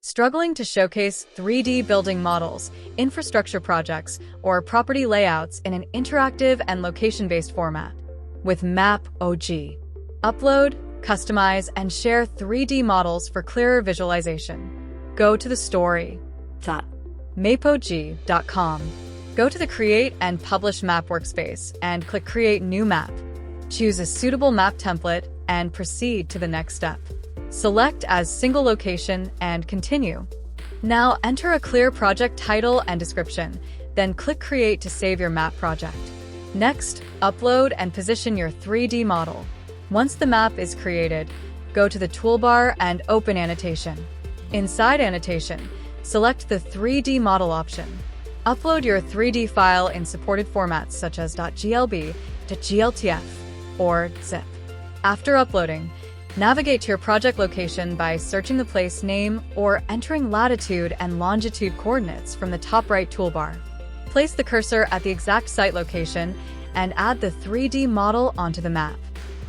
Struggling to showcase 3D building models, infrastructure projects, or property layouts in an interactive and location-based format? With MAPOG, upload, customize, and share 3D models for clearer visualization. Go to the story.mapog.com. Go to the Create and Publish Map workspace and click Create New Map. Choose a suitable map template and proceed to the next step. Select as single location and continue. Now enter a clear project title and description, then click Create to save your map project. Next, upload and position your 3D model. Once the map is created, go to the toolbar and open Annotation. Inside Annotation, select the 3D model option. Upload your 3D file in supported formats such as .glb, .gltf, or zip. After uploading, navigate to your project location by searching the place name or entering latitude and longitude coordinates from the top right toolbar. Place the cursor at the exact site location and add the 3D model onto the map.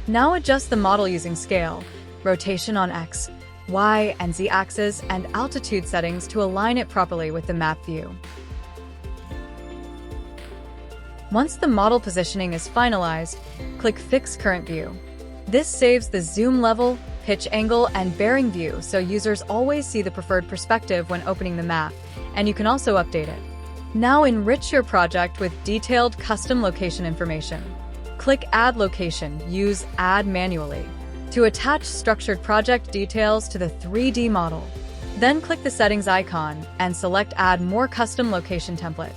Now adjust the model using scale, rotation on X, Y, and Z axes, and altitude settings to align it properly with the map view. Once the model positioning is finalized, click Fix Current View. This saves the zoom level, pitch angle, and bearing view so users always see the preferred perspective when opening the map, and you can also update it. Now enrich your project with detailed custom location information. Click Add Location, use Add manually to attach structured project details to the 3D model. Then click the Settings icon and select Add More Custom Location Template.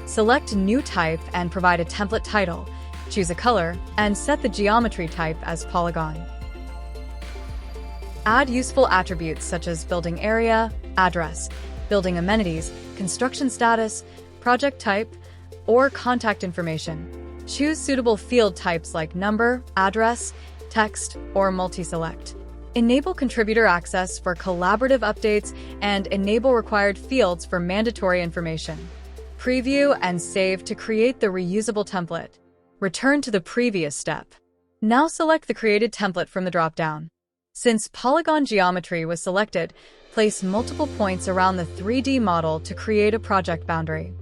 Select New Type and provide a template title. Choose a color, and set the geometry type as polygon. Add useful attributes such as building area, address, building amenities, construction status, project type, or contact information. Choose suitable field types like number, address, text, or multi-select. Enable contributor access for collaborative updates and enable required fields for mandatory information. Preview and save to create the reusable template. Return to the previous step. Now select the created template from the drop-down. Since polygon geometry was selected, place multiple points around the 3D model to create a project boundary.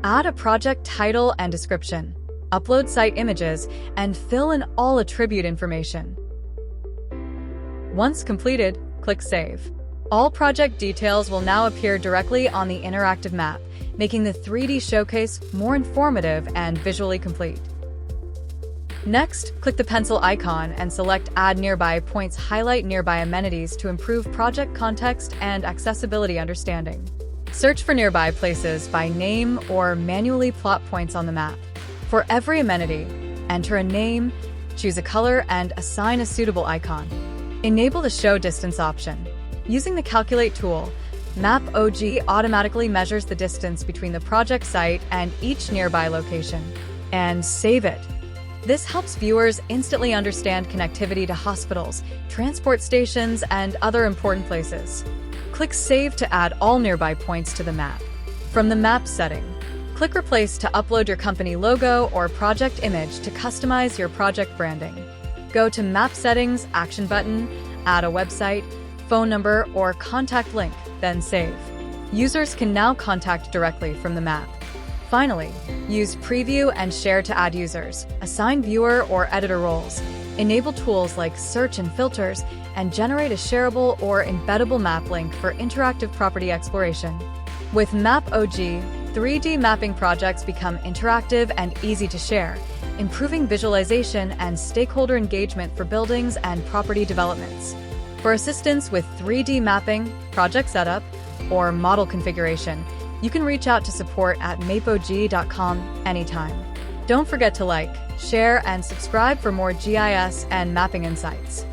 Add a project title and description. Upload site images and fill in all attribute information. Once completed, click Save. All project details will now appear directly on the interactive map, making the 3D showcase more informative and visually complete. Next, click the pencil icon and select Add Nearby Points. Highlight nearby amenities to improve project context and accessibility understanding. Search for nearby places by name or manually plot points on the map. For every amenity, enter a name, choose a color, and assign a suitable icon. Enable the Show Distance option. Using the Calculate tool, MAPOG automatically measures the distance between the project site and each nearby location, and save it. This helps viewers instantly understand connectivity to hospitals, transport stations, and other important places. Click Save to add all nearby points to the map. From the map setting, click Replace to upload your company logo or project image to customize your project branding. Go to Map Settings, Action button, add a website, phone number, or contact link, then save. Users can now contact directly from the map. Finally, use Preview and Share to add users, assign viewer or editor roles, enable tools like search and filters, and generate a shareable or embeddable map link for interactive property exploration. With MAPOG, 3D mapping projects become interactive and easy to share, improving visualization and stakeholder engagement for buildings and property developments. For assistance with 3D mapping, project setup, or model configuration, you can reach out to support at mapog.com anytime. Don't forget to like, share, and subscribe for more GIS and mapping insights.